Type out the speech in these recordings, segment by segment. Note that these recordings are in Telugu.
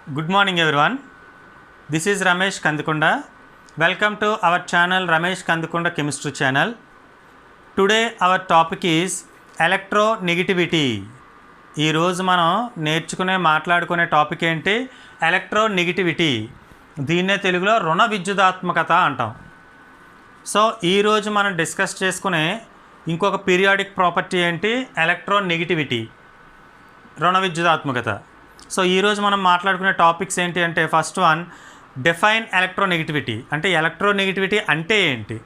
Good morning everyone. This is Ramesh Kandikonda. Welcome to our channel Ramesh Kandikonda Chemistry channel. Today our topic is electronegativity. ఈ రోజు మనం మాట్లాడుకునే టాపిక్ ఏంటి ఎలక్ట్రోనెగటివిటీ. దీన్నే తెలుగులో రుణ విద్యుదాత్మకత అంటాం. సో ఈ రోజు మనం డిస్కస్ చేసుకునే ఇంకొక పీరియాడిక్ ప్రాపర్టీ ఏంటి ఎలక్ట్రోనెగటివిటీ, రుణ విద్యుదాత్మకత. సో ఈరోజు మనం మాట్లాడుకునే టాపిక్స్ ఏంటి అంటే ఫస్ట్ వన్ డిఫైన్ ఎలక్ట్రోనెగటివిటీ. అంటే ఎలక్ట్రోనెగటివిటీ అంటే ఏంటి,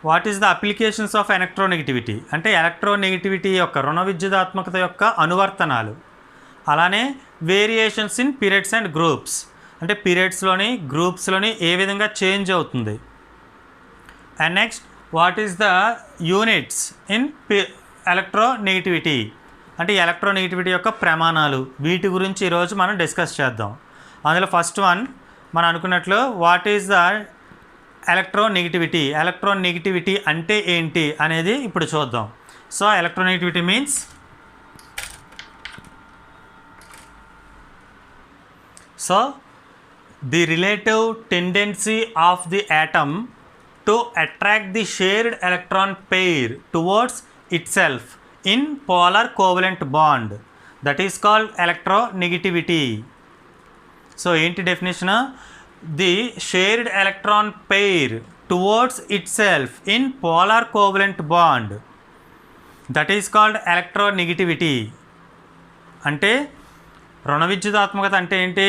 what is the applications of electronegativity, అంటే ఎలక్ట్రోనెగటివిటీ యొక్క రుణ విద్యుదాత్మకత యొక్క అనువర్తనాలు. అలానే variations in periods and groups, అంటే పీరియడ్స్లోని గ్రూప్స్లోని ఏ విధంగా చేంజ్ అవుతుంది. And next what is the units in electronegativity, అంటే ఎలక్ట్రోనెగటివిటీ యొక్క ప్రమాణాలు. వీటి గురించి ఈరోజు మనం డిస్కస్ చేద్దాం. అందులో ఫస్ట్ వన్ మనం అనుకున్నట్లు what is the electronegativity, electronegativity అంటే ఏంటి అనేది ఇప్పుడు చూద్దాం. So electronegativity means the relative tendency of the atom to attract the shared electron pair towards itself in polar covalent bond, that is called electronegativity. So ఏంటి definition, the shared electron pair towards itself in polar covalent bond, that is called electronegativity. అంటే రుణ విద్యుదాత్మకత అంటే ఏంటి,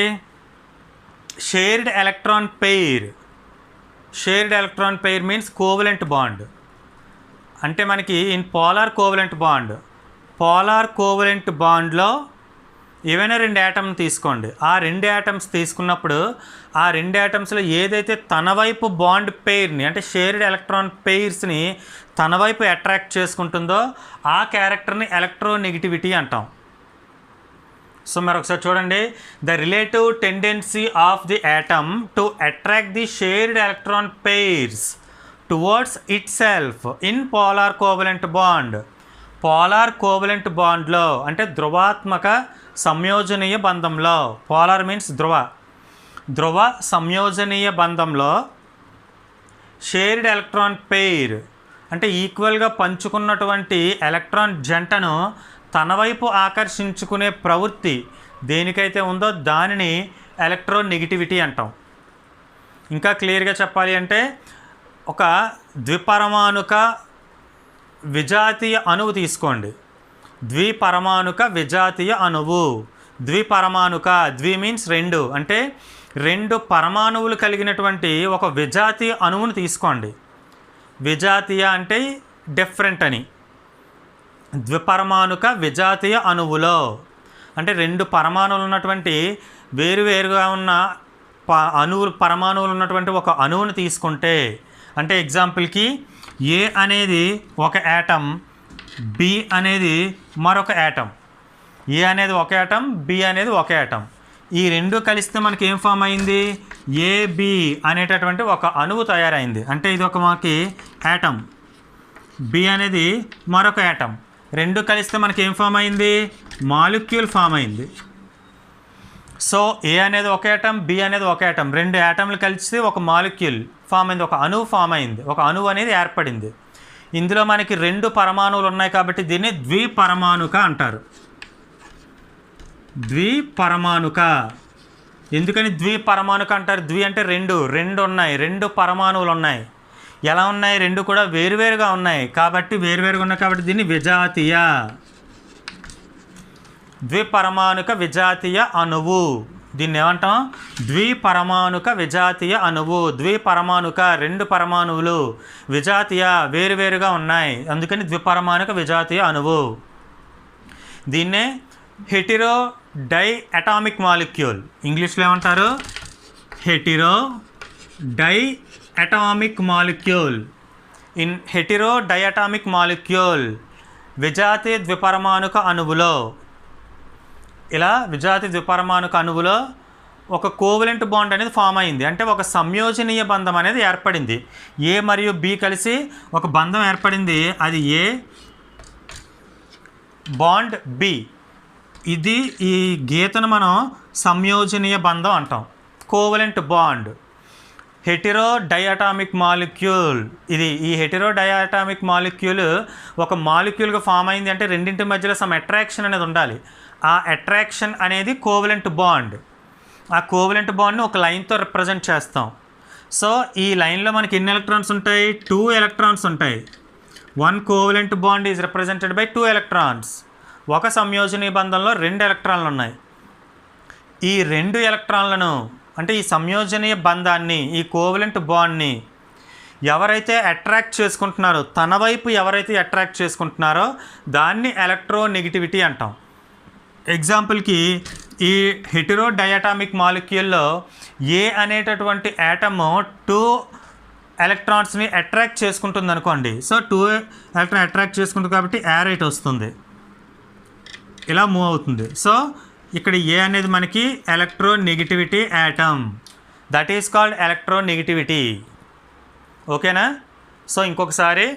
shared electron pair. Shared electron pair means covalent bond. అంటే మనకి in polar covalent bond, polar covalent బాండ్లో ఏవైనా రెండు యాటమ్స్ తీసుకోండి. ఆ రెండు యాటమ్స్ తీసుకున్నప్పుడు ఆ రెండు యాటమ్స్లో ఏదైతే తన వైపు బాండ్ పెయిర్ని, అంటే షేర్డ్ ఎలక్ట్రాన్ పెయిర్స్ని తన వైపు అట్రాక్ట్ చేసుకుంటుందో ఆ క్యారెక్టర్ని ఎలక్ట్రోనెగటివిటీ అంటాం. సో మరి ఒకసారి చూడండి, the relative tendency of the atom to attract the shared electron pairs towards itself in polar covalent bond. Polar covalent బాండ్లో అంటే ధ్రువాత్మక సంయోజనీయ బంధంలో, పోలార్ మీన్స్ ధ్రువ సంయోజనీయ బంధంలో షేర్డ్ ఎలక్ట్రాన్ పెయిర్ అంటే ఈక్వల్గా పంచుకున్నటువంటి ఎలక్ట్రాన్ జంటను తన వైపు ఆకర్షించుకునే ప్రవృత్తి దేనికైతే ఉందో దానిని ఎలక్ట్రోనెగటివిటీ అంటాం. ఇంకా క్లియర్గా చెప్పాలి అంటే ఒక ద్విపరమాణుక విజాతీయ అణువు తీసుకోండి. ద్విపరమాణుక విజాతీయ అణువు, ద్విపరమాణుక, ద్వి మీన్స్ రెండు, అంటే రెండు పరమాణువులు కలిగినటువంటి ఒక విజాతీయ అణువును తీసుకోండి. విజాతీయ అంటే డిఫరెంట్ అని. ద్విపరమాణుక విజాతీయ అణువులో అంటే రెండు పరమాణువులు ఉన్నటువంటి వేరువేరుగా ఉన్న పరమాణువులు ఉన్నటువంటి ఒక అణువును తీసుకుంటే, అంటే ఎగ్జాంపుల్కి ఏ అనేది ఒక యాటమ్, బి అనేది మరొక యాటమ్. ఏ అనేది ఒక యాటమ్, బి అనేది ఒక యాటమ్. ఈ రెండు కలిస్తే మనకి ఏం ఫామ్ అయింది, ఏబి అనేటటువంటి ఒక అణువు తయారైంది. అంటే ఇది ఒక మనకి యాటమ్, బి అనేది మరొక యాటమ్. రెండు కలిస్తే మనకి ఏం ఫామ్ అయింది, మాలిక్యూల్ ఫామ్ అయింది. సో ఏ అనేది ఒక యాటమ్, బి అనేది ఒక యాటమ్, రెండు యాటమ్లు కలిసి ఒక మాలిక్యూల్ ఫామ్ అయింది, ఒక అణువు ఫామ్ అయింది, ఒక అణువు అనేది ఏర్పడింది. ఇందులో మనకి రెండు పరమాణువులు ఉన్నాయి కాబట్టి దీన్ని ద్విపరమాణుక అంటారు. ద్విపరమాణుక. ఎందుకని ద్విపరమాణుక అంటారు, ద్వి అంటే రెండు ఉన్నాయి, రెండు పరమాణువులు ఉన్నాయి. ఎలా ఉన్నాయి, రెండు కూడా వేరువేరుగా ఉన్నాయి కాబట్టి వేరువేరుగా ఉన్నాయి కాబట్టి దీన్ని విజాతీయ, ద్విపరమాణుక విజాతీయ అణువు. దీన్ని ఏమంటాం, ద్విపరమాణుక విజాతీయ అణువు. ద్విపరమాణుక రెండు పరమాణువులు, విజాతీయ వేరువేరుగా ఉన్నాయి, అందుకని ద్విపరమాణుక విజాతీయ అణువు. దీన్నే హెటిరో డై అటామిక్ మాలిక్యూల్, ఇంగ్లీష్లో ఏమంటారు, hetero di atomic molecule. In hetero diatomic molecule విజాతీయ ద్విపరమాణుక అణువులో, ఇలా విజాతి ద్విపరమాణుక అణువులో ఒక కోవలెంట్ బాండ్ అనేది ఫామ్ అయింది. అంటే ఒక సంయోజనీయ బంధం అనేది ఏర్పడింది. ఏ మరియు బి కలిసి ఒక బంధం ఏర్పడింది, అది ఏ బాండ్ బి. ఇది ఈ గీతను మనం సంయోజనీయ బంధం అంటాం, covalent bond. Hetero diatomic molecule, ఇది ఈ హెటిరో డయాటామిక్ మాలిక్యూల్ ఒక మాలిక్యూల్గా ఫామ్ అయింది అంటే రెండింటి మధ్యలో సమ్ అట్రాక్షన్ అనేది ఉండాలి. ఆ అట్రాక్షన్ అనేది కోవలెంట్ బాండ్. ఆ కోవలెంట్ బాండ్ని ఒక లైన్తో రిప్రజెంట్ చేస్తాం. సో ఈ లైన్లో మనకి ఎన్ని ఎలక్ట్రాన్స్ ఉంటాయి? 2 ఎలక్ట్రాన్స్ ఉంటాయి. 1 covalent bond is represented by 2 electrons. ఒక సంయోజనీయ బంధంలో 2 ఎలక్ట్రాన్లు ఉన్నాయి. ఈ 2 ఎలక్ట్రాన్లను అంటే ఈ సంయోజనీయ బంధాన్ని, ఈ కోవలెంట్ బాండ్ని ఎవరైతే అట్రాక్ట్ చేసుకుంటున్నారో, తన వైపు ఎవరైతే అట్రాక్ట్ చేసుకుంటున్నారో దాన్ని ఎలక్ట్రోనెగటివిటీ అంటాం. ఎగ్జాంపుల్కి ఈ హెటిరో డయాటామిక్ మాలిక్యూల్లో ఏ అనేటటువంటి యాటమ్ 2 ఎలక్ట్రాన్స్ని అట్రాక్ట్ చేసుకుంటుంది అనుకోండి. సో 2 ఎలక్ట్రాన్ అట్రాక్ట్ చేసుకుంటుంది కాబట్టి యారైట్ వస్తుంది, ఇలా మూవ్ అవుతుంది. సో ఇక్కడ ఏ అనేది మనకి electronegativity atom, that is called electronegativity. ఓకేనా? సో ఇంకొకసారి,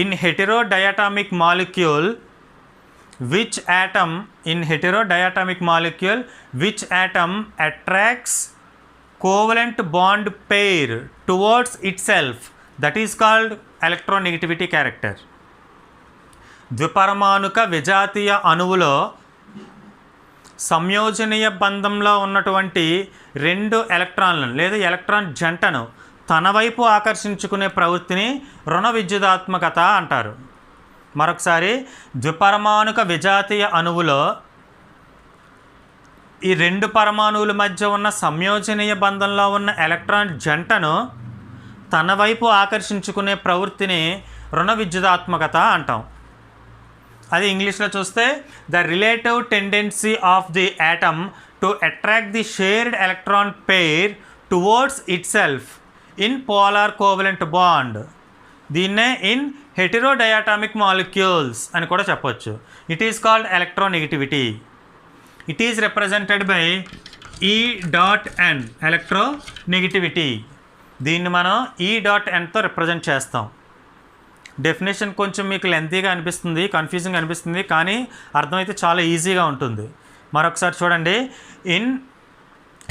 in hetero diatomic molecule which atom in heterodiatomic molecule which atom attracts covalent bond pair towards itself, that is called electronegativity character. ద్విపరమాణుక విజాతీయ అణువులో సంయోజనీయ బంధంలో ఉన్నటువంటి 2 ఎలక్ట్రాన్లను లేదా ఎలక్ట్రాన్ జంటను తన వైపు ఆకర్షించుకునే ప్రవృత్తిని రుణ విద్యుదాత్మకత అంటారు. మరొకసారి, ద్విపరమాణుక విజాతీయ అణువులో ఈ 2 పరమాణువుల మధ్య ఉన్న సంయోజనీయ బంధంలో ఉన్న ఎలక్ట్రాన్ జంటను తన వైపు ఆకర్షించుకునే ప్రవృత్తిని రుణ విద్యుదాత్మకత అంటాం. అది ఇంగ్లీష్లో చూస్తే the relative tendency of the atom to attract the shared electron pair towards itself in polar covalent bond. దీన్నే ఇన్ హెటిరోడయాటామిక్ మాలిక్యూల్స్ అని కూడా చెప్పొచ్చు. It is called electronegativity. It is represented by E.N, electronegativity. దీన్ని మనం E.Nతో రిప్రజెంట్ చేస్తాం. డెఫినేషన్ కొంచెం మీకు లెంతీగా అనిపిస్తుంది, కన్ఫ్యూజింగ్ అనిపిస్తుంది, కానీ అర్థమైతే చాలా ఈజీగా ఉంటుంది. మరొకసారి చూడండి. In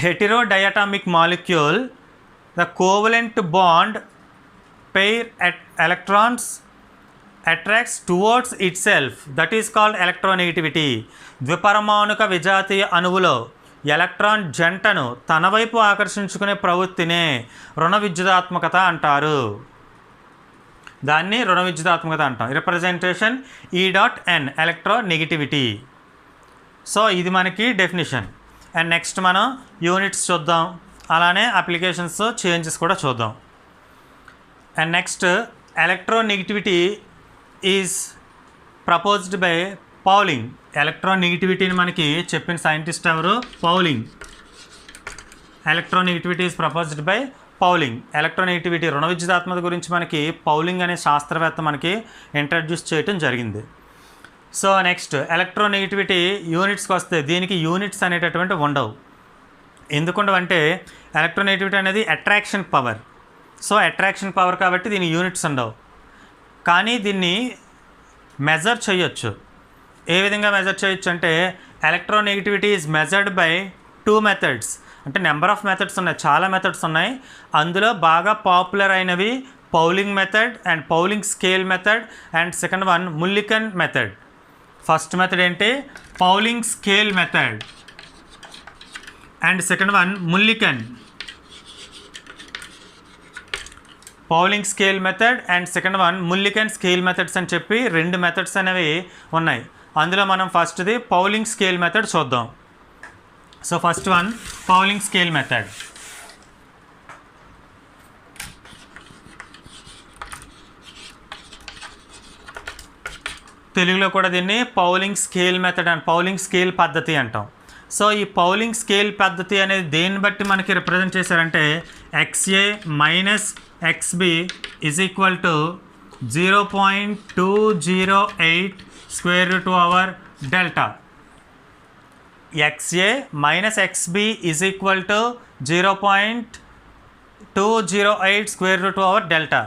heterodiatomic molecule the covalent bond pair at electrons attracts towards itself, that is called electronegativity. ద్విపరమాణుక విజాతీయ అణువులో ఎలక్ట్రాన్ జంటను తన వైపు ఆకర్షించుకునే ప్రవృత్తినే రుణ విద్యుదాత్మకత అంటారు. దాన్ని రుణ విద్యుదాత్మకత అంటాం. Representation E.N, electronegativity. సో ఇది మనకి డెఫినేషన్. అండ్ నెక్స్ట్ మనం యూనిట్స్ చూద్దాం, అలానే అప్లికేషన్స్ చేంజెస్ కూడా చూద్దాం. And next, electronegativity is proposed by Pauling. ఎలక్ట్రోనెగటివిటీని మనకి చెప్పిన సైంటిస్ట్ ఎవరు? Pauling. Electronegativity is proposed by Pauling. Electronegativity రుణ విద్యుదాత్మకత గురించి మనకి పౌలింగ్ అనే శాస్త్రవేత్త మనకి ఇంట్రడ్యూస్ చేయడం జరిగింది. సో నెక్స్ట్ ఎలక్ట్రోనెగటివిటీ యూనిట్స్కి వస్తే దీనికి యూనిట్స్ అనేటటువంటి ఉండవు. ఎందుకుండవంటే ఎలక్ట్రోనెగటివిటీ అనేది attraction power. So attraction power కాబట్టి దీని యూనిట్స్ ఉండవు. కానీ దీన్ని మెజర్ చేయొచ్చు. ఏ విధంగా మెజర్ చేయొచ్చు అంటే electronegativity is measured by 2 methods. అంటే నెంబర్ ఆఫ్ మెథడ్స్ ఉన్నాయి, చాలా మెథడ్స్ ఉన్నాయి. అందులో బాగా పాపులర్ అయినవి Pauling method and Pauling scale method and second one Mulliken method. First method ఏంటి? Pauling scale method and second one Mulliken. Pauling scale method and second one Mulliken scale methods అని చెప్పి 2 మెథడ్స్ అనేవి ఉన్నాయి. అందులో మనం ఫస్ట్ది పౌలింగ్ స్కేల్ మెథడ్ చూద్దాం. So first one Pauling scale method. తెలుగులో కూడా దీన్ని Pauling scale method and Pauling scale పద్ధతి అంటాం. సో ఈ పౌలింగ్ స్కేల్ పద్ధతి అనేది దేన్ని బట్టి మనకి రిప్రజెంట్ చేశారంటే XA minus XB is equal to 0.208 square root over delta. XA minus XB is equal to 0.208 square root over delta.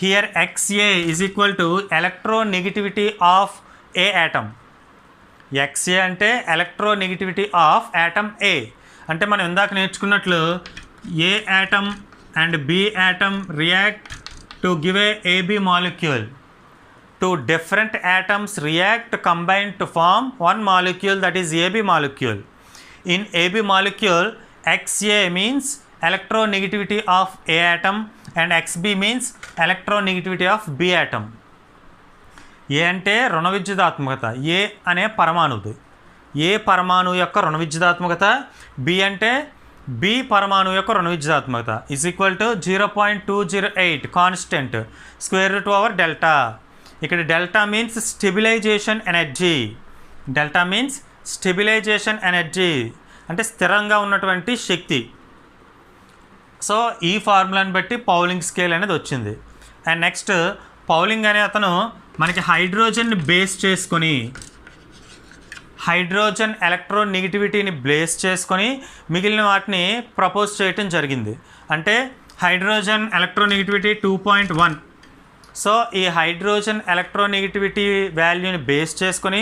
Here XA is equal to electronegativity of A atom. XA అంటే ఎలక్ట్రోనెగటివిటీ ఆఫ్ యాటమ్ ఏ. అంటే మనం ఇందాక నేర్చుకున్నట్లు A atom and B atom react to give a AB molecule. Two different atoms react combine to form one molecule, that is AB molecule. In AB molecule, XA means electronegativity of A atom and XB means electronegativity of B atom. A అంటే రుణ విద్యుదాత్మకత, ఏ అనే పరమాణువుది. ఏ పరమాణువు యొక్క రుణ విద్యుదాత్మకత, B అంటే B పరమాణువు యొక్క రుణ విద్యుదాత్మకత is equal to 0.208 constant square root over delta. ఇక్కడ delta means stabilization energy. Delta means stabilization energy అంటే స్థిరంగా ఉన్నటువంటి శక్తి. సో ఈ ఫార్ములాని బట్టి పౌలింగ్ స్కేల్ అనేది వచ్చింది. అండ్ నెక్స్ట్ పౌలింగ్ అనే అతను మనకి హైడ్రోజన్ని బేస్ చేసుకొని, హైడ్రోజన్ ఎలక్ట్రోనెగటివిటీని బేస్ చేసుకొని మిగిలిన వాటిని ప్రపోజ్ చేయటం జరిగింది. అంటే హైడ్రోజన్ ఎలక్ట్రోనెగటివిటీ 2.1. సో ఈ హైడ్రోజన్ ఎలక్ట్రోనెగటివిటీ వాల్యూని బేస్ చేసుకొని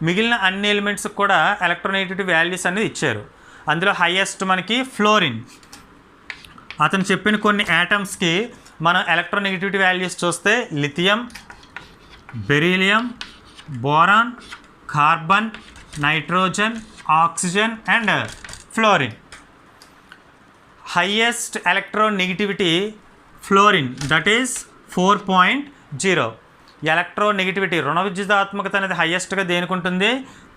మిగిలిన అన్ని ఎలిమెంట్స్కి కూడా ఎలక్ట్రోనెగటివిటీ వాల్యూస్ అనేది ఇచ్చారు. అందులో హైయెస్ట్ మనకి ఫ్లోరిన్. అతను చెప్పిన కొన్ని యాటమ్స్కి మనం ఎలక్ట్రోనెగటివిటీ వాల్యూస్ చూస్తే lithium, beryllium, boron, carbon, nitrogen, oxygen and fluorine. Highest electronegativity fluorine, that is 4.0. Electronegativity రుణ విద్యుదాత్మకత అనేది హైయెస్ట్గా దేనికి ఉంటుంది,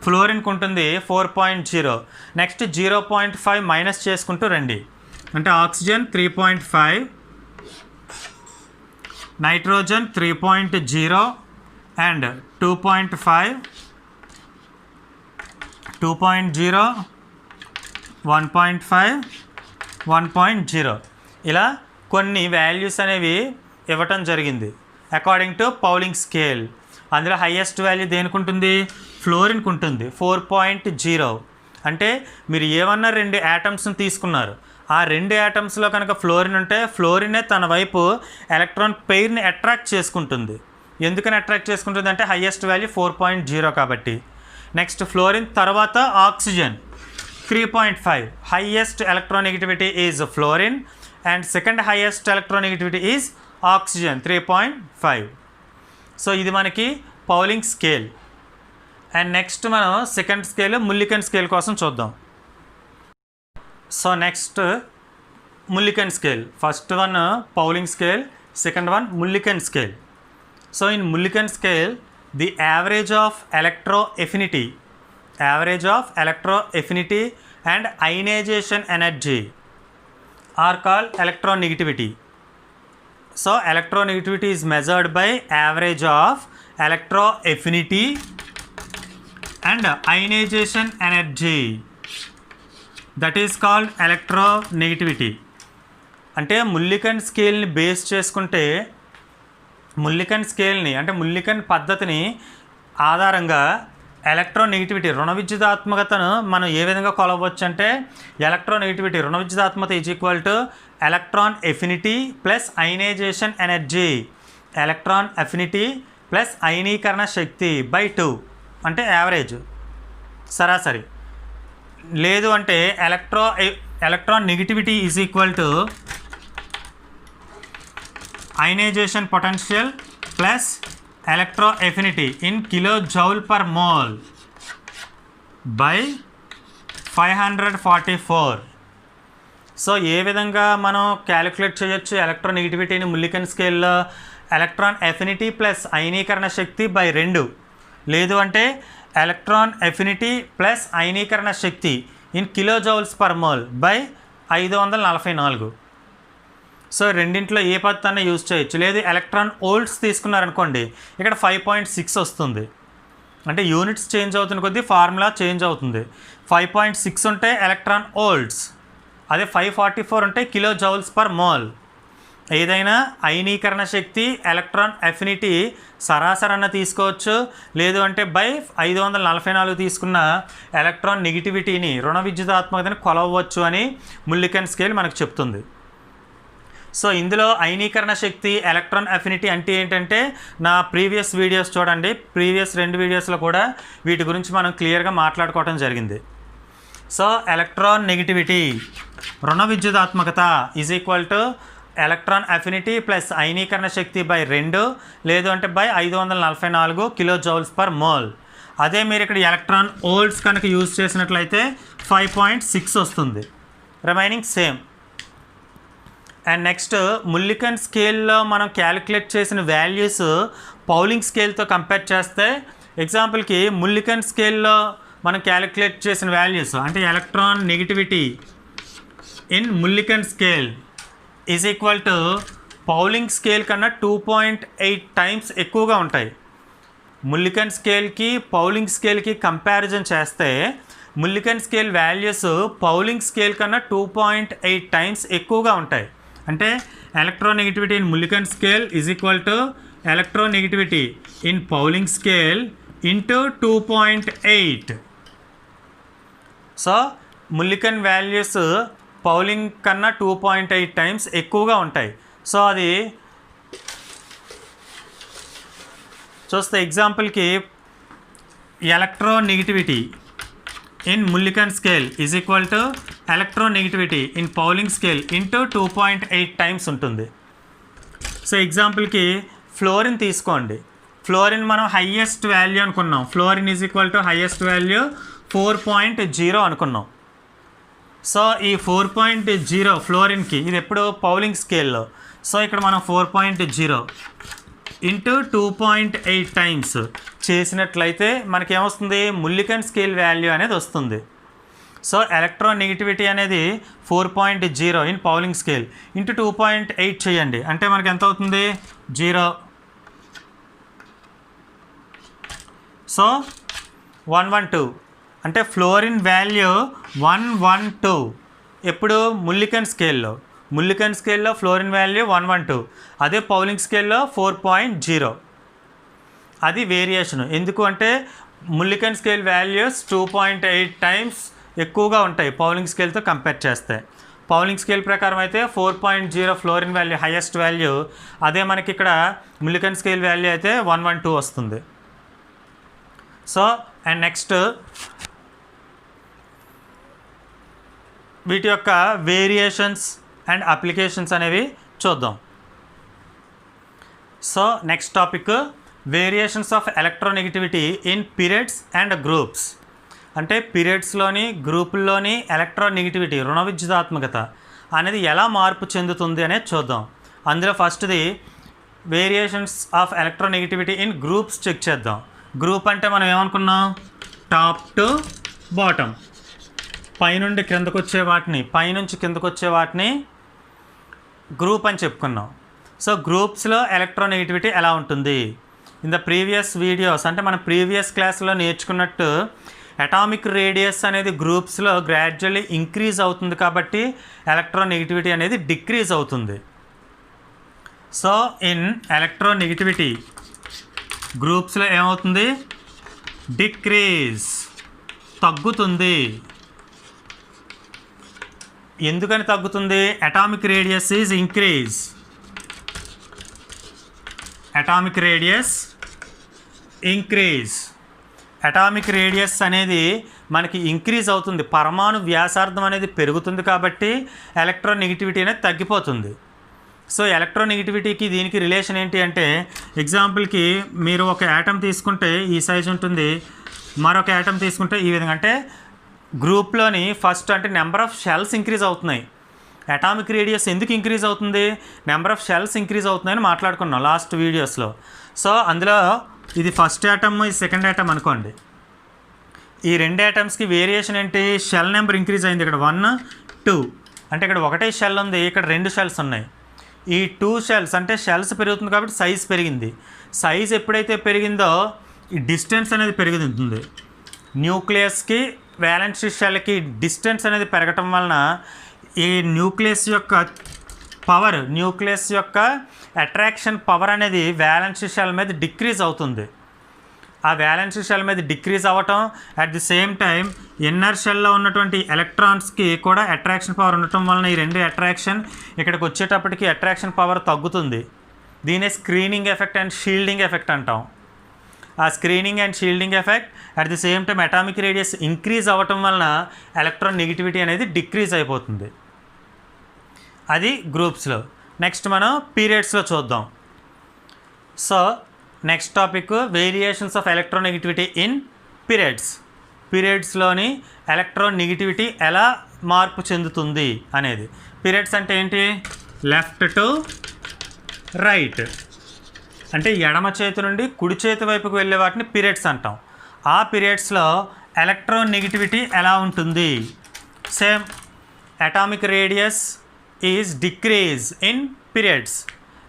ఫ్లోరిన్కి ఉంటుంది 4.0. నెక్స్ట్ 0.5 మైనస్ చేసుకుంటూ రండి. అంటే ఆక్సిజన్ 3.5, నైట్రోజన్ 3.0 అండ్ 2.5, 2.0, 1.5, 1.0 ఇలా కొన్ని వాల్యూస్ అనేవి ఇవ్వటం జరిగింది అకార్డింగ్ టు పౌలింగ్ స్కేల్. అందులో హైయెస్ట్ వాల్యూ దేనికి ఉంటుంది, ఫ్లోరిన్కి ఉంటుంది 4.0. అంటే మీరు ఏమన్నా 2 యాటమ్స్ని తీసుకున్నారు, ఆ 2 యాటమ్స్లో కనుక ఫ్లోరిన్ ఉంటే ఫ్లోరినే తన వైపు ఎలక్ట్రాన్ పెయిర్ని అట్రాక్ట్ చేసుకుంటుంది. ఎందుకని అట్రాక్ట్ చేసుకుంటుంది అంటే హైయెస్ట్ వాల్యూ 4.0 కాబట్టి. నెక్స్ట్ ఫ్లోరిన్ తర్వాత oxygen 3.5. Highest electronegativity is fluorine and second highest electronegativity is oxygen 3.5. So ఇది మనకి పౌలింగ్ స్కేల్. అండ్ నెక్స్ట్ మనం సెకండ్ స్కేల్ ముల్లికన్ స్కేల్ కోసం చూద్దాం. So next Mulliken scale. First one Pauling scale, second one Mulliken scale. So in Mulliken scale the average of electro affinity and ionization energy are called electronegativity. So electronegativity is measured by average of electroaffinity and ionization energy. That is called electronegativity. అంటే ముల్లికన్ స్కేల్ని బేస్ చేసుకుంటే ముల్లికన్ స్కేల్ని అంటే ముల్లికన్ పద్ధతిని ఆధారంగా ఎలక్ట్రోనెగటివిటీ రుణ విద్యుదాత్మకతను మనం ఏ విధంగా కొలవచ్చు అంటే ఎలక్ట్రోనెగటివిటీ రుణ విద్యుదాత్మకత is equal to electron affinity plus ionization energy. Electron affinity plus అయనీకరణ శక్తి బై 2 అంటే యావరేజ్ సరాసరి. లేదు అంటే electron negativity is equal to ionization potential plus electroaffinity in kilojoule per mole by 544. So ఏ విధంగా మనం క్యాలిక్యులేట్ చేయొచ్చు ఎలక్ట్రోనెగటివిటీని ముల్లికన్ స్కేల్లో? ఎలక్ట్రాన్ ఎఫినిటీ ప్లస్ అయనీకరణ శక్తి బై 2, లేదు అంటే ఎలక్ట్రాన్ ఎఫినిటీ ప్లస్ అయనీకరణ శక్తి in kilojoules per mole by 544. So రెండింటిలో ఏ పద్ధతిని యూజ్ చేయొచ్చు. లేదు ఎలక్ట్రాన్ వోల్ట్స్ తీసుకున్నారనుకోండి, ఇక్కడ 5.6 వస్తుంది. అంటే యూనిట్స్ చేంజ్ అవుతున్న కొద్దీ ఫార్ములా చేంజ్ అవుతుంది. 5.6 ఉంటే ఎలక్ట్రాన్ వోల్ట్స్, అదే 544 ఉంటే కిలో జౌల్స్ పర్ మోల్. ఏదైనా అయనీకరణ శక్తి ఎలక్ట్రాన్ అఫినిటీ సరాసరన్న తీసుకోవచ్చు, లేదు అంటే బై 544 తీసుకున్న ఎలక్ట్రాన్ నెగిటివిటీని రుణ విద్యుదాత్మకతని కొలవచ్చు అని ముల్లికన్ స్కేల్ మనకు చెప్తుంది. సో ఇందులో అయనీకరణ శక్తి, ఎలక్ట్రాన్ అఫినిటీ అంటే ఏంటంటే నా ప్రీవియస్ వీడియోస్ చూడండి, ప్రీవియస్ 2 వీడియోస్లో కూడా వీటి గురించి మనం క్లియర్గా మాట్లాడుకోవడం జరిగింది. సో ఎలక్ట్రాన్ నెగిటివిటీ, రుణ విద్యుదాత్మకత is equal to electron affinity plus అయనీకరణ శక్తి బై 2 లేదు అంటే by 544 kilo joules per mole. అదే మీరు ఇక్కడ ఎలక్ట్రాన్ వోల్ట్స్ కనుక యూజ్ చేసినట్లయితే 5.6 వస్తుంది. Remaining same. And next Mulliken స్కేల్లో మనం క్యాలిక్యులేట్ చేసిన వాల్యూస్ పౌలింగ్ స్కేల్తో కంపేర్ చేస్తే, ఎగ్జాంపుల్కి ముల్లికన్ స్కేల్లో మనం క్యాలిక్యులేట్ చేసిన వాల్యూస్ అంటే electron negativity in Mulliken scale is equal to Pauling scale కన్నా 2.8 టైమ్స్ ఎక్కువగా ఉంటాయి. ముల్లికన్ స్కేల్కి పౌలింగ్ స్కేల్కి కంపారిజన్ చేస్తే Mulliken scale values Pauling scale కన్నా 2.8 టైమ్స్ ఎక్కువగా ఉంటాయి. అంటే electronegativity in Mulliken scale is equal to electronegativity in Pauling scale into 2.8. So Mulliken values Pauling కన్నా 2.8 టైమ్స్ ఎక్కువగా ఉంటాయి. సో అది చూస్తే ఎగ్జాంపుల్కి electronegativity in Mulliken scale is equal to electronegativity in Pauling scale into 2.8 times ఉంటుంది. సో ఎగ్జాంపుల్కి ఫ్లోరిన్ తీసుకోండి. ఫ్లోరిన్ మనం హైయెస్ట్ వాల్యూ అనుకున్నాం. Fluorine is equal to highest value 4.0 అనుకున్నాం. సో ఈ 4.0 ఫ్లోరిన్కి ఇది ఎప్పుడు పౌలింగ్ స్కేల్లో. సో ఇక్కడ మనం 4.0 ఇంటూ 2.8 టైమ్స్ చేసినట్లయితే మనకేమొస్తుంది, ముల్లికన్ స్కేల్ వాల్యూ అనేది వస్తుంది. సో ఎలక్ట్రోనెగటివిటీ అనేది 4.0 ఇన్ పౌలింగ్ స్కేల్ ఇంటూ 2.8 చేయండి అంటే మనకి ఎంత అవుతుంది, 0. సో 112 అంటే ఫ్లోరిన్ వాల్యూ 112 ఎప్పుడు ముల్లికన్ స్కేల్లో. ముల్లికన్ స్కేల్లో ఫ్లోరిన్ వాల్యూ 112, అదే పౌలింగ్ స్కేల్లో 4.0. అది వేరియేషను. ఎందుకు అంటే ముల్లికన్ స్కేల్ వాల్యూస్ 2.8 టైమ్స్ ఎక్కువగా ఉంటాయి పౌలింగ్ స్కేల్తో కంపేర్ చేస్తే. పౌలింగ్ స్కేల్ ప్రకారం అయితే 4.0 ఫ్లోరిన్ వాల్యూ హైయెస్ట్ వాల్యూ, అదే మనకి ఇక్కడ ముల్లికన్ స్కేల్ వాల్యూ అయితే 112 వస్తుంది. సో అండ్ నెక్స్ట్ వీటి యొక్క వేరియేషన్స్ అండ్ అప్లికేషన్స్ అనేవి చూద్దాం. So next topic variations of electronegativity in periods and groups. అంటే పీరియడ్స్లోని గ్రూపుల్లోని ఎలక్ట్రోనెగటివిటీ రుణ విద్యుదాత్మకత అనేది ఎలా మార్పు చెందుతుంది అనేది చూద్దాం. అందులో ఫస్ట్ది variations of electronegativity in groups check చేద్దాం. గ్రూప్ అంటే మనం ఏమనుకున్నాం, టాప్ టు బాటమ్, పైనుండి కిందకు వచ్చే వాటిని, పైనుంచి కిందకు వచ్చే వాటిని గ్రూప్ అని చెప్పుకున్నాం. సో గ్రూప్స్లో ఎలక్ట్రోనెగటివిటీ ఎలా ఉంటుంది. ఇన్ ద ప్రీవియస్ వీడియోస్ అంటే మన ప్రీవియస్ క్లాస్లో నేర్చుకున్నట్టు అటామిక్ రేడియస్ అనేది గ్రూప్స్లో గ్రాడ్యువల్లీ ఇంక్రీజ్ అవుతుంది కాబట్టి ఎలక్ట్రోనెగటివిటీ అనేది డిక్రీజ్ అవుతుంది. సో ఇన్ ఎలక్ట్రోనెగటివిటీ గ్రూప్స్లో ఏమవుతుంది, డిక్రీజ్, తగ్గుతుంది. ఎందుకని తగ్గుతుంది, atomic radius is increase. Atomic radius increase. Atomic radius అనేది మనకి ఇంక్రీజ్ అవుతుంది, పరమాణు వ్యాసార్థం అనేది పెరుగుతుంది కాబట్టి ఎలక్ట్రోనెగటివిటీ అనేది తగ్గిపోతుంది. సో ఎలక్ట్రోనెగటివిటీకి దీనికి రిలేషన్ ఏంటి అంటే, ఎగ్జాంపుల్కి మీరు ఒక యాటమ్ తీసుకుంటే ఈ సైజ్ ఉంటుంది, మరొక యాటమ్ తీసుకుంటే ఈ విధంగా. అంటే గ్రూప్లోని ఫస్ట్ అంటే నెంబర్ ఆఫ్ షెల్స్ ఇంక్రీజ్ అవుతున్నాయి. అటామిక్ రేడియస్ ఎందుకు ఇంక్రీజ్ అవుతుంది, నెంబర్ ఆఫ్ షెల్స్ ఇంక్రీజ్ అవుతున్నాయని మాట్లాడుకున్నాం లాస్ట్ వీడియోస్లో. సో అందులో ఇది ఫస్ట్ యాటమ్, ఇది సెకండ్ యాటమ్ అనుకోండి. ఈ 2 యాటమ్స్కి వేరియేషన్ ఏంటి, షెల్ నెంబర్ ఇంక్రీజ్ అయింది. ఇక్కడ 1, 2 అంటే ఇక్కడ ఒకటే షెల్ ఉంది, ఇక్కడ 2 షెల్స్ ఉన్నాయి. ఈ 2 షెల్స్ అంటే షెల్స్ పెరుగుతుంది కాబట్టి సైజ్ పెరిగింది. సైజ్ ఎప్పుడైతే పెరిగిందో ఈ డిస్టెన్స్ అనేది పెరుగుతుంది. న్యూక్లియస్కి వ్యాలెన్స్ షెల్కి డిస్టెన్స్ అనేది పెరగటం వలన ఈ న్యూక్లియస్ యొక్క పవర్, న్యూక్లియస్ యొక్క అట్రాక్షన్ పవర్ అనేది వ్యాలెన్స్ షెల్ మీద డిక్రీజ్ అవుతుంది. ఆ వ్యాలెన్స్ షెల్ మీద డిక్రీజ్ అవ్వటం, at the same time inner షెల్లో ఉన్నటువంటి ఎలక్ట్రాన్స్కి కూడా అట్రాక్షన్ పవర్ ఉండటం వలన ఈ రెండు అట్రాక్షన్ ఇక్కడికి వచ్చేటప్పటికి అట్రాక్షన్ పవర్ తగ్గుతుంది. దీనే screening effect and shielding effect అంటాం. ఆ screening and shielding effect at the same time atomic radius increase అవ్వటం వలన ఎలక్ట్రాన్ నెగిటివిటీ అనేది డిక్రీజ్ అయిపోతుంది. అది గ్రూప్స్లో. నెక్స్ట్ మనం పీరియడ్స్లో చూద్దాం. So next topic variations of electronegativity in periods. పీరియడ్స్లోని ఎలక్ట్రాన్ నెగిటివిటీ ఎలా మార్పు చెందుతుంది అనేది. పీరియడ్స్ అంటే ఏంటి? లెఫ్ట్ టు రైట్ అంటే ఎడమ చేతి నుండి కుడి చేతి వైపుకు వెళ్ళే వాటిని పీరియడ్స్ అంటాం. ఆ పీరియడ్స్లో ఎలక్ట్రాన్ నెగిటివిటీ ఎలా ఉంటుంది? Same atomic radius is decrease in periods.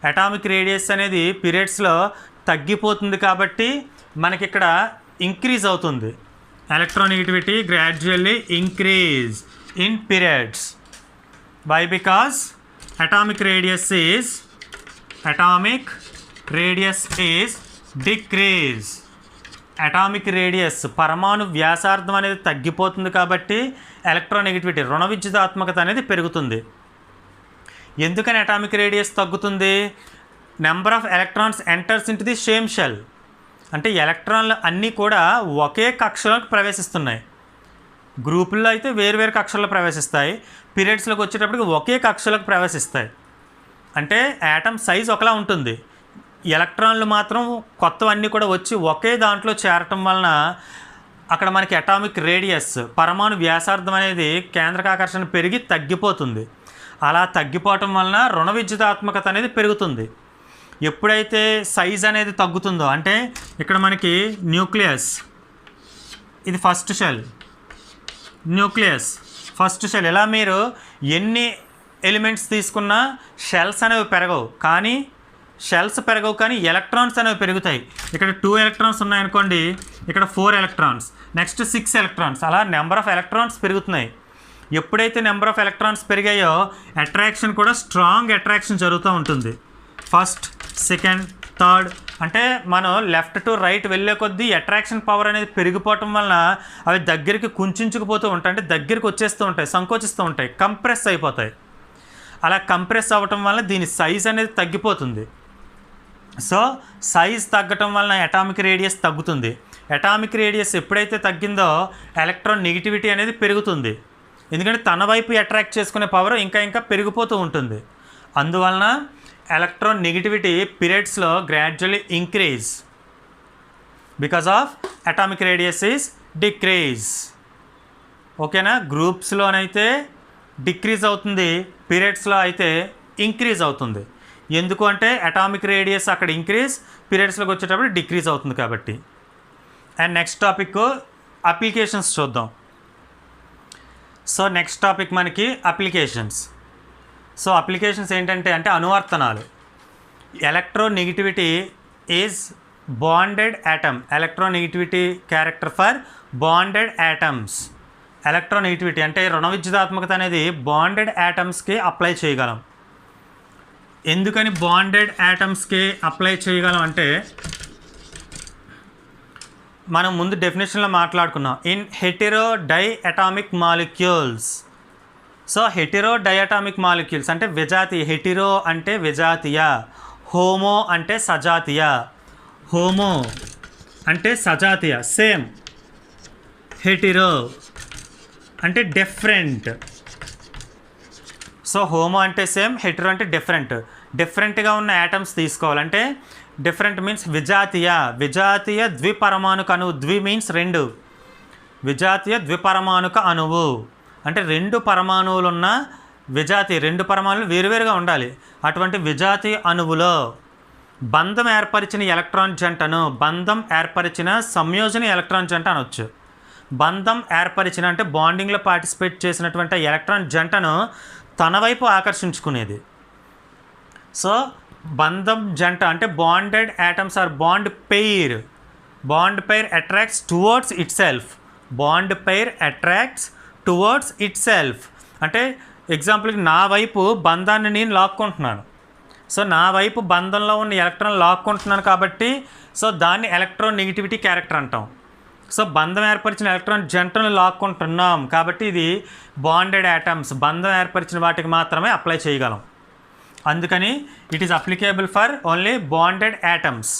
Atomic radius అనేది పీరియడ్స్లో తగ్గిపోతుంది కాబట్టి మనకి ఇక్కడ ఇంక్రీజ్ అవుతుంది. Electron negativity gradually increase in periods. Why? Because atomic radius is decrease. Atomic radius పరమాణు వ్యాసార్థం అనేది తగ్గిపోతుంది కాబట్టి ఎలక్ట్రోనెగటివిటీ రుణ విద్యుదాత్మకత అనేది పెరుగుతుంది. ఎందుకని అటామిక్ రేడియస్ తగ్గుతుంది? Number of electrons enters into the same shell. అంటే ఎలక్ట్రాన్లు అన్నీ కూడా ఒకే కక్షలోకి ప్రవేశిస్తున్నాయి. గ్రూపుల్లో అయితే వేరువేరు కక్షల్లో ప్రవేశిస్తాయి, పీరియడ్స్లోకి వచ్చేటప్పటికి ఒకే కక్షలోకి ప్రవేశిస్తాయి. అంటే యాటమ్ సైజ్ ఒకలా ఉంటుంది, ఎలక్ట్రాన్లు మాత్రం కొత్తవన్నీ కూడా వచ్చి ఒకే దాంట్లో చేరటం వలన అక్కడ మనకి అటామిక్ రేడియస్ పరమాణు వ్యాసార్థం అనేది కేంద్రకాకర్షణ పెరిగి తగ్గిపోతుంది. అలా తగ్గిపోవటం వలన రుణ విద్యుదాత్మకత అనేది పెరుగుతుంది. ఎప్పుడైతే సైజ్ అనేది తగ్గుతుందో, అంటే ఇక్కడ మనకి న్యూక్లియస్, ఇది first shell, nucleus first shell. ఇలా మీరు ఎన్ని ఎలిమెంట్స్ తీసుకున్నా షెల్స్ అనేవి పెరగవు, కానీ ఎలక్ట్రాన్స్ అనేవి పెరుగుతాయి. ఇక్కడ 2 ఎలక్ట్రాన్స్ ఉన్నాయనుకోండి, ఇక్కడ 4 ఎలక్ట్రాన్స్, నెక్స్ట్ 6 ఎలక్ట్రాన్స్, అలా నెంబర్ ఆఫ్ ఎలక్ట్రాన్స్ పెరుగుతున్నాయి. ఎప్పుడైతే నెంబర్ ఆఫ్ ఎలక్ట్రాన్స్ పెరిగాయో అట్రాక్షన్ కూడా స్ట్రాంగ్ అట్రాక్షన్ జరుగుతూ ఉంటుంది. ఫస్ట్, సెకండ్, థర్డ్ అంటే మనం లెఫ్ట్ టు రైట్ వెళ్ళే కొద్దీ అట్రాక్షన్ పవర్ అనేది పెరిగిపోవటం వలన అవి దగ్గరికి కుంచుకుపోతూ ఉంటాయి, అంటే దగ్గరికి వచ్చేస్తూ ఉంటాయి, సంకోచిస్తూ ఉంటాయి, కంప్రెస్ అయిపోతాయి. అలా కంప్రెస్ అవ్వటం వల్ల దీని సైజ్ అనేది తగ్గిపోతుంది. సో సైజ్ తగ్గటం వలన అటామిక్ రేడియస్ తగ్గుతుంది. అటామిక్ రేడియస్ ఎప్పుడైతే తగ్గిందో ఎలక్ట్రాన్ నెగిటివిటీ అనేది పెరుగుతుంది. ఎందుకంటే తన వైపు అట్రాక్ట్ చేసుకునే పవర్ ఇంకా పెరిగిపోతూ ఉంటుంది. అందువలన ఎలక్ట్రాన్ నెగిటివిటీ పీరియడ్స్లో gradually increase because of atomic radius is decrease. ఓకేనా? గ్రూప్స్లోనైతే డిక్రీజ్ అవుతుంది, పీరియడ్స్లో అయితే ఇంక్రీజ్ అవుతుంది. ఎందుకు అంటే అటామిక్ రేడియస్ అక్కడ ఇంక్రీజ్, పీరియడ్స్లోకి వచ్చేటప్పుడు డిక్రీజ్ అవుతుంది కాబట్టి. అండ్ నెక్స్ట్ టాపిక్ అప్లికేషన్స్ చూద్దాం. సో నెక్స్ట్ టాపిక్ మనకి అప్లికేషన్స్. సో అప్లికేషన్స్ ఏంటంటే అనువర్తనాలు. Electronegativity is bonded atom. Electronegativity character for bonded atoms. Electronegativity అంటే రుణ విద్యుదాత్మకత అనేది బాండెడ్ యాటమ్స్కి అప్లై చేయగలం. ఎందుకని బాండెడ్ యాటమ్స్కి అప్లై చేయగలం అంటే మనం ముందు డెఫినేషన్లో మాట్లాడుకున్నాం. In hetero di atomic molecules. So hetero di atomic molecules అంటే విజాతీయ. హెటెరో అంటే విజాతీయ, హోమో అంటే సజాతీయ. హోమో అంటే సజాతీయ, సేమ్. హెటెరో అంటే డిఫరెంట్. సో హోమో అంటే సేమ్, హెటెరో అంటే డిఫరెంట్. డిఫరెంట్గా ఉన్న యాటమ్స్ తీసుకోవాలంటే డిఫరెంట్ మీన్స్ విజాతీయ. విజాతీయ ద్విపరమాణుక అణువు. ద్వి మీన్స్ 2. విజాతీయ ద్విపరమాణుక అణువు అంటే 2 పరమాణువులు ఉన్న విజాతీయ, 2 పరమాణువులు వేరువేరుగా ఉండాలి. అటువంటి విజాతీయ అణువులో బంధం ఏర్పరిచిన ఎలక్ట్రాన్ జంటను, బంధం ఏర్పరిచిన సంయోజన ఎలక్ట్రాన్ జంట అనొచ్చు. బంధం ఏర్పరిచిన అంటే బాండింగ్లో పార్టిసిపేట్ చేసినటువంటి ఎలక్ట్రాన్ జంటను తన వైపు ఆకర్షించుకునేది. సో బంధం జంట అంటే bonded atoms are bond pair. Bond pair attracts towards itself. Bond pair attracts towards itself అంటే ఎగ్జాంపుల్కి నా వైపు బంధాన్ని నేను లాక్కుంటున్నాను, సో నా వైపు బంధంలో ఉన్న ఎలక్ట్రాన్ లాక్కుంటున్నాను కాబట్టి సో దాన్ని ఎలక్ట్రోనెగటివిటీ క్యారెక్టర్ అంటాం. సో బంధం ఏర్పరిచిన ఎలక్ట్రాన్ జంటను లాక్కుంటున్నాం కాబట్టి ఇది బాండెడ్ యాటమ్స్, బంధం ఏర్పరిచిన వాటికి మాత్రమే అప్లై చేయగలం. అందుకని it is applicable for only bonded atoms.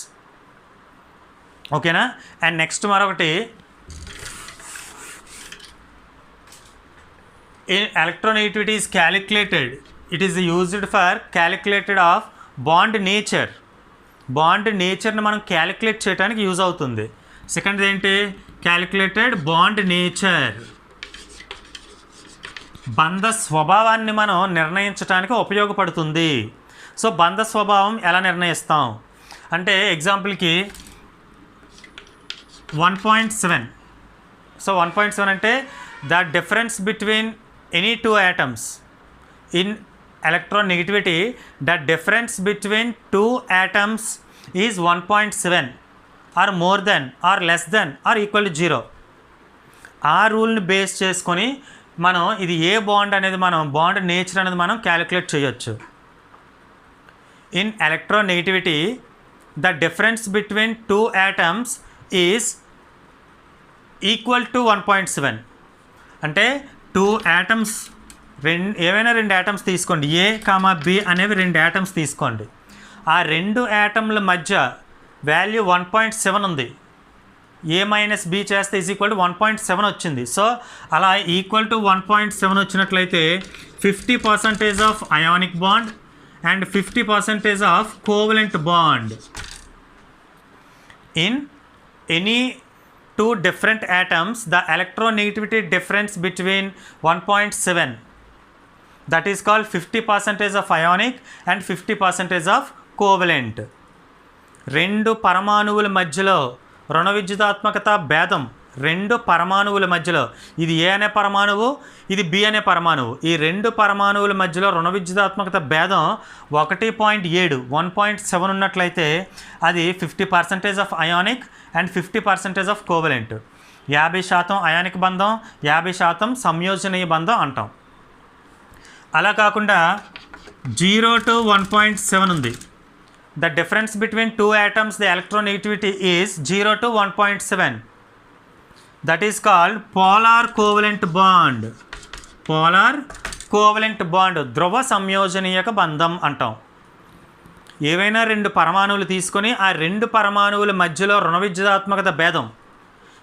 ఓకేనా. అండ్ నెక్స్ట్ మరొకటి, electronegativity is calculated, it is used for calculated of bond nature. Bond నేచర్ని మనం క్యాలిక్యులేట్ చేయడానికి యూజ్ అవుతుంది. సెకండ్ ఏంటి, క్యాలిక్యులేటెడ్ బాండ్ నేచర్, బంధ స్వభావాన్ని మనం నిర్ణయించడానికి ఉపయోగపడుతుంది. సో బంధ స్వభావం ఎలా నిర్ణయిస్తాం అంటే ఎగ్జాంపుల్కి 1.7. సో 1.7 అంటే the difference between any two atoms in electronegativity, the difference between two atoms is 1.7 or more than or less than or equal to 0. ఆ రూల్ని బేస్ చేసుకొని మనం ఇది ఏ బాండ్ అనేది మనం బాండ్ నేచర్ అనేది మనం క్యాలిక్యులేట్ చేయొచ్చు. In electronegativity the difference between two atoms is equal to 1.7. అంటే టూ యాటమ్స్, ఏవైనా రెండు యాటమ్స్ తీసుకోండి, ఏ కామా బి అనేవి రెండు యాటమ్స్ తీసుకోండి. ఆ రెండు యాటమ్ల మధ్య వాల్యూ 1.7 ఉంది. ఏ మైనస్ బి చేస్తే ఈజ్ ఈక్వల్ టు 1.7 వచ్చింది. సో అలా ఈక్వల్ టు 1.7 వచ్చినట్లయితే 50% of ionic bond and 50% of covalent bond in any two different atoms, the electronegativity difference between 1.7, that is called 50% of ionic and 50% of covalent. రెండు పరమాణువుల మధ్యలో రుణ విద్యుదాత్మకత భేదం, రెండు పరమాణువుల మధ్యలో, ఇది ఏ అనే పరమాణువు, ఇది బి అనే పరమాణువు, ఈ రెండు పరమాణువుల మధ్యలో రుణ విద్యుదాత్మకత భేదం 1.7 1.7 ఉన్నట్లయితే అది 50% of ionic and 50% of covalent. 50% ionic బంధం, 50% సంయోజనీయ బంధం అంటాం. అలా కాకుండా 0 to 1.7 ఉంది. The difference between two atoms the electronegativity is 0 to 1.7. That is called polar covalent bond. Polar covalent bond, ధ్రువ సంయోజనీయక బంధం అంటాం. ఏవైనా రెండు పరమాణువులు తీసుకొని ఆ రెండు పరమాణువుల మధ్యలో రుణ విద్యుదాత్మకత భేదం,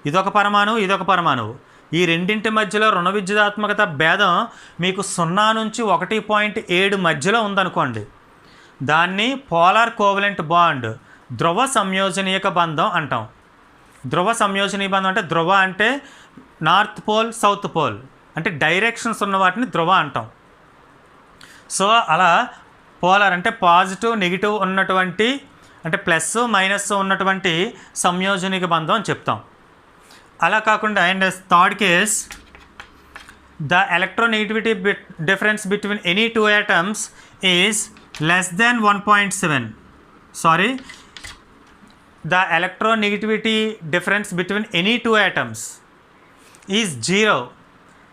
ఇదొక పరమాణువు ఇదొక పరమాణువు, ఈ రెండింటి మధ్యలో రుణ విద్యుదాత్మకత భేదం మీకు 0 నుంచి 1.7 మధ్యలో ఉందనుకోండి, దాన్ని పోలార్ కోవలెంట్ బాండ్, ధ్రువ సంయోజనీయక బంధం అంటాం. ధ్రువ సంయోజనీయ బంధం అంటే ధ్రువ అంటే నార్త్ పోల్ సౌత్ పోల్ అంటే డైరెక్షన్స్ ఉన్న వాటిని ధ్రువ అంటాం. సో అలా పోలార్ అంటే పాజిటివ్ నెగిటివ్ ఉన్నటువంటి అంటే ప్లస్ మైనస్ ఉన్నటువంటి సంయోజనిక బంధం అని చెప్తాం. అలా కాకుండా and third case, the electronegativity difference between any two atoms is less than 1.7. Sorry, the electronegativity difference between any two atoms is 0,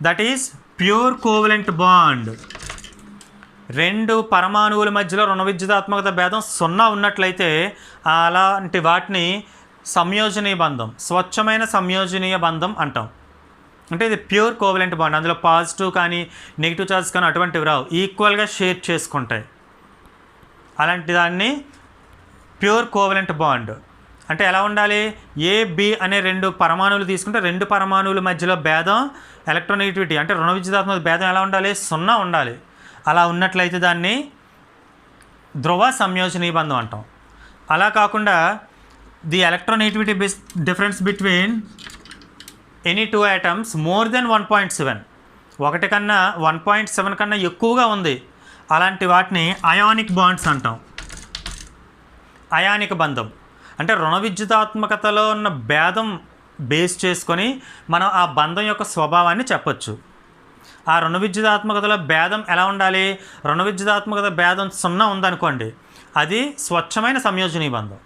that is pure covalent bond. రెండు పరమాణువుల మధ్యలో రుణ విద్యుదాత్మకత భేదం 0 ఉన్నట్లయితే అలాంటి వాటిని సంయోజనీయ బంధం, స్వచ్ఛమైన సంయోజనీయ బంధం అంటాం. అంటే ఇది ప్యూర్ కోవలెంట్ బాండ్, అందులో పాజిటివ్ కానీ నెగిటివ్ చార్జ్ కానీ అటువంటివి రావు, ఈక్వల్గా షేర్ చేసుకుంటాయి. అలాంటి దాన్ని ప్యూర్ కోవలెంట్ బాండ్ అంటే ఎలా ఉండాలి, ఏ బి అనే రెండు పరమాణువులు తీసుకుంటే రెండు పరమాణువుల మధ్యలో భేదం ఎలక్ట్రోనెగటివిటీ అంటే రుణ విద్యుదాత్మక భేదం ఎలా ఉండాలి, 0 ఉండాలి. అలా ఉన్నట్లయితే దాన్ని ధ్రువ సంయోజనీయ బంధం అంటాం. అలా కాకుండా the electronegativity difference between any two items more than 1.7, ఒకటి కన్నా 1.7 కన్నా ఎక్కువగా ఉంది, అలాంటి వాటిని అయానిక్ బాండ్స్ అంటాం. అయానిక బంధం అంటే రుణ విద్యుదాత్మకతలో ఉన్న భేదం బేస్ చేసుకొని మనం ఆ బంధం యొక్క స్వభావాన్ని చెప్పచ్చు. ఆ రుణ విద్యుదాత్మకతలో భేదం ఎలా ఉండాలి, రుణ విద్యుదాత్మకత భేదం 0 ఉందనుకోండి, అది స్వచ్ఛమైన సంయోజనీయ బంధం.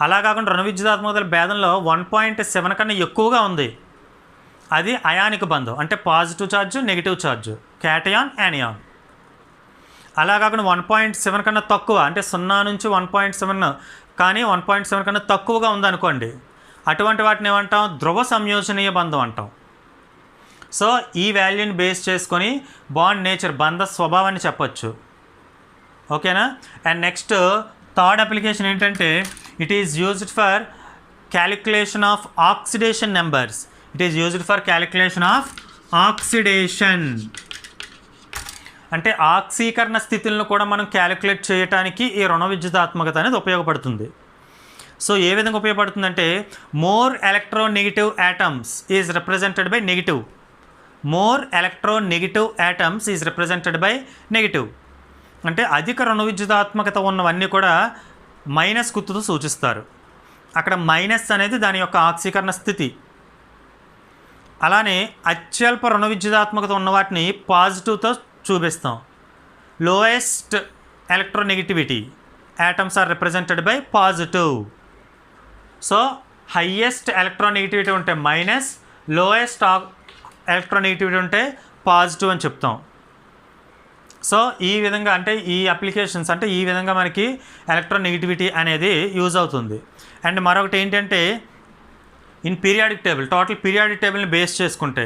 అలా కాకుండా రుణ విద్యుదాత్మకతల భేదంలో 1.7 కన్నా ఎక్కువగా ఉంది, అది అయానిక బంధం అంటే positive charge negative charge, cation anion. అలా కాకుండా 1.7 కన్నా తక్కువ, అంటే 0 నుంచి 1.7 కానీ 1.7 కన్నా తక్కువగా ఉందనుకోండి, అటువంటి వాటిని ఏమంటాం? ధ్రువ సంయోజనీయ బంధం అంటాం. సో ఈ వాల్యూని బేస్ చేసుకొని బాండ్ నేచర్, బంధ స్వభావాన్ని చెప్పచ్చు. ఓకేనా? అండ్ నెక్స్ట్ థర్డ్ అప్లికేషన్ ఏంటంటే, it is used for calculation of oxidation numbers. It is used for calculation of oxidation. అంటే ఆక్సీకరణ స్థితులను కూడా మనం క్యాలిక్యులేట్ చేయడానికి ఈ రుణ విద్యుదాత్మకత అనేది ఉపయోగపడుతుంది. సో ఏ విధంగా ఉపయోగపడుతుందంటే, more electronegative atoms is represented by negative. More electronegative atoms is represented by negative. అంటే అధిక రుణ విద్యుదాత్మకత ఉన్నవన్నీ కూడా మైనస్ గుర్తుతో సూచిస్తారు. అక్కడ మైనస్ అనేది దాని యొక్క ఆక్సీకరణ స్థితి. అలానే అత్యల్ప రుణ విద్యుదాత్మకత ఉన్న వాటిని పాజిటివ్తో చూపిస్తాం. Lowest electronegativity atoms are represented by positive. So highest electronegativity ఉంటే మైనస్, లోయెస్ట్ ఎలక్ట్రోనెగటివిటీ ఉంటే పాజిటివ్ అని చెప్తాం. సో ఈ విధంగా, అంటే ఈ అప్లికేషన్స్, అంటే ఈ విధంగా మనకి ఎలక్ట్రోనెగటివిటీ అనేది యూజ్ అవుతుంది. అండ్ మరొకటి ఏంటంటే, in periodic table, total periodic టేబుల్ని బేస్ చేసుకుంటే,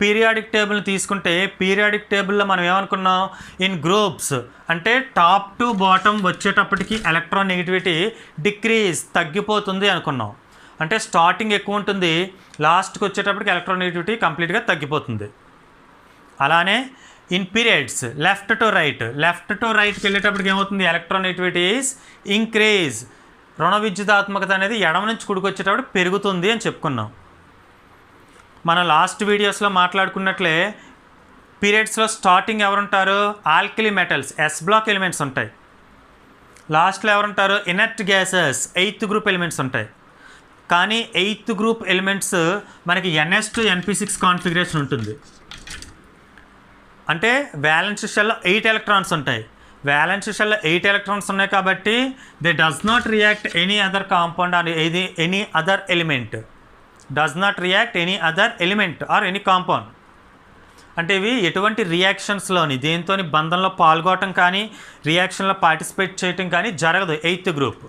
పీరియాడిక్ టేబుల్ని తీసుకుంటే, పీరియాడిక్ టేబుల్లో మనం ఏమనుకున్నాం? ఇన్ గ్రూప్స్, అంటే టాప్ టు బాటమ్ వచ్చేటప్పటికి ఎలక్ట్రోనెగటివిటీ డిక్రీజ్, తగ్గిపోతుంది అనుకున్నాం. అంటే స్టార్టింగ్ ఎక్కువ ఉంటుంది, లాస్ట్కి వచ్చేటప్పటికి ఎలక్ట్రోనెగటివిటీ కంప్లీట్గా తగ్గిపోతుంది. అలానే ఇన్ పీరియడ్స్ లెఫ్ట్ టు రైట్కి వెళ్ళేటప్పటికి ఏమవుతుంది? Electronegativity is increase. రుణ విద్యుదాత్మకత అనేది ఎడమ నుంచి కుడికి వచ్చేటప్పుడు పెరుగుతుంది అని చెప్పుకున్నాం. మన లాస్ట్ వీడియోస్లో మాట్లాడుకున్నట్లే పీరియడ్స్లో స్టార్టింగ్ ఎవరుంటారు? Alkali metals, S block elements ఉంటాయి. లాస్ట్లో ఎవరుంటారు? Inert gases, 8th group elements ఉంటాయి. కానీ 8th గ్రూప్ ఎలిమెంట్స్ మనకి NS2 NP6 కాన్ఫిగరేషన్ ఉంటుంది. అంటే వ్యాలెన్స్ షెల్లో 8 ఎలక్ట్రాన్స్ ఉంటాయి. వ్యాలెన్స్ షెల్లో 8 ఎలక్ట్రాన్స్ ఉన్నాయి కాబట్టి they does not react any other compound or any other element. Does not react any other element or any compound. అంటే ఇవి ఎటువంటి రియాక్షన్స్లోని, దేంతో బంధంలో పాల్గొనటం కానీ రియాక్షన్లో పార్టిసిపేట్ చేయటం కానీ జరగదు 8th group.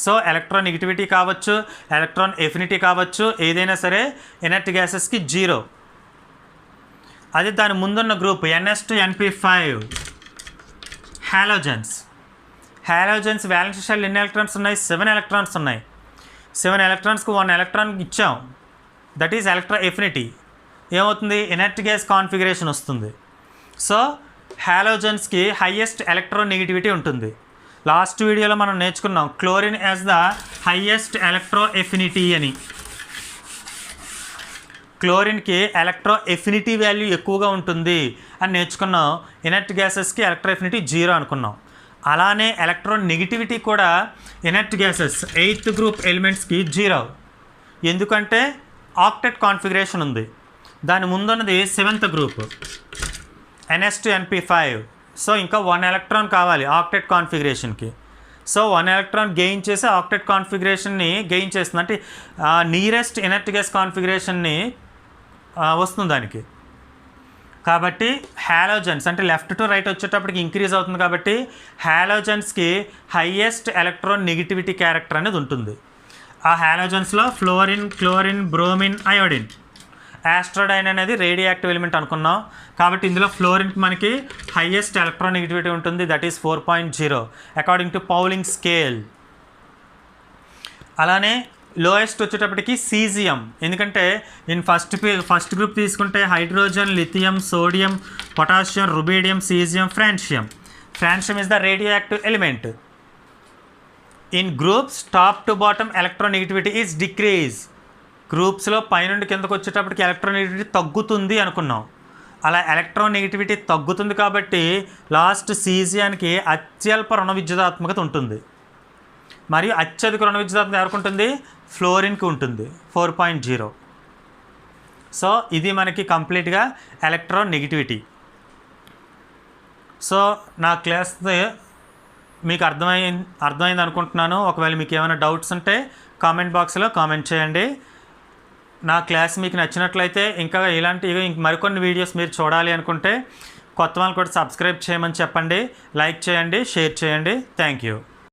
So electron negativity కావచ్చు, ఎలక్ట్రాన్ ఎఫినిటీ కావచ్చు, ఏదైనా సరే ఇనర్ట్ గ్యాసెస్కి 0. అదే దాని ముందున్న group NS2 NP5 halogens. Valence shell ఎన్ని ఎలక్ట్రాన్స్ ఉన్నాయి? 7 ఎలక్ట్రాన్స్ ఉన్నాయి. 7 ఎలక్ట్రాన్స్కి 1 ఎలక్ట్రాన్ ఇచ్చాం, దట్ ఈజ్ ఎలక్ట్రా ఎఫినిటీ. ఏమవుతుంది? ఇనర్ట్ గ్యాస్ కాన్ఫిగరేషన్ వస్తుంది. సో హాలోజన్స్కి హయ్యెస్ట్ ఎలక్ట్రోనెగటివిటీ ఉంటుంది. లాస్ట్ వీడియోలో మనం నేర్చుకున్నాం chlorine as the highest electro affinity అని. క్లోరిన్కి ఎలక్ట్రో ఎఫినిటీ వాల్యూ ఎక్కువగా ఉంటుంది అని నేర్చుకున్నాం. ఇనర్ట్ గ్యాసెస్కి ఎలక్ట్రో ఎఫినిటీ 0 అనుకున్నాం. అలానే ఎలక్ట్రాన్ నెగిటివిటీ కూడా ఇనర్ట్ గ్యాసెస్ 8th గ్రూప్ ఎలిమెంట్స్కి 0. ఎందుకంటే ఆక్టెట్ కాన్ఫిగరేషన్ ఉంది. దాని ముందున్నది 7th group NS2 NP5. So ఇంకా 1 ఎలక్ట్రాన్ కావాలి ఆక్టెట్ కాన్ఫిగరేషన్కి. సో 1 ఎలక్ట్రాన్ గెయిన్ చేసి ఆక్టెట్ కాన్ఫిగరేషన్ని గెయిన్ చేస్తుంది, అంటే నియరెస్ట్ ఇనర్ట్ గ్యాస్ కాన్ఫిగరేషన్ని వస్తుంది దానికి. కాబట్టి హాలోజన్స్ అంటే లెఫ్ట్ టు రైట్ వచ్చేటప్పటికి ఇంక్రీజ్ అవుతుంది. కాబట్టి హాలోజన్స్కి హయ్యెస్ట్ ఎలక్ట్రాన్ నెగిటివిటీ క్యారెక్టర్ అనేది ఉంటుంది. ఆ హాలోజన్స్లో ఫ్లోరిన్, క్లోరిన్, బ్రోమిన్, అయోడిన్. ఆస్ట్రోడైన్ అనేది రేడియో యాక్టివ్ ఎలిమెంట్ అనుకున్నాం. కాబట్టి ఇందులో ఫ్లోరిన్కి మనకి హయ్యెస్ట్ ఎలక్ట్రాన్ నెగిటివిటీ ఉంటుంది, that is 4.0 according to Pauling scale. అలానే లోయెస్ట్ వచ్చేటప్పటికి సీజియం. ఎందుకంటే ఇన్ ఫస్ట్ గ్రూప్ తీసుకుంటే hydrogen, lithium, sodium, potassium, rubidium, caesium, francium. Francium is the radio active element. In groups top to bottom electronegativity is decrease. గ్రూప్స్లో పైనుండి కిందకు వచ్చేటప్పటికి ఎలక్ట్రోనెగటివిటీ తగ్గుతుంది అనుకున్నాం. అలా ఎలక్ట్రోనెగటివిటీ తగ్గుతుంది కాబట్టి లాస్ట్ సీజియానికి అత్యల్ప రుణ విద్యుదాత్మకత ఉంటుంది. మరియు అత్యధిక రుణ విద్యుదాత్మకత ఎవరికి ఉంటుంది? ఫ్లోరిన్కి ఉంటుంది 4.0. సో ఇది మనకి కంప్లీట్గా ఎలక్ట్రోనెగటివిటీ. సో నా క్లాస్ మీకు అర్థమైంది అనుకుంటున్నాను. ఒకవేళ మీకు ఏమైనా డౌట్స్ ఉంటే కామెంట్ బాక్స్లో కామెంట్ చేయండి. నా క్లాస్ మీకు నచ్చినట్లయితే ఇంకా ఇలాంటి మరికొన్ని వీడియోస్ మీరు చూడాలి అనుకుంటే కొత్త వాళ్ళు కూడా సబ్స్క్రైబ్ చేయమని చెప్పండి, లైక్ చేయండి, షేర్ చేయండి. Thank you.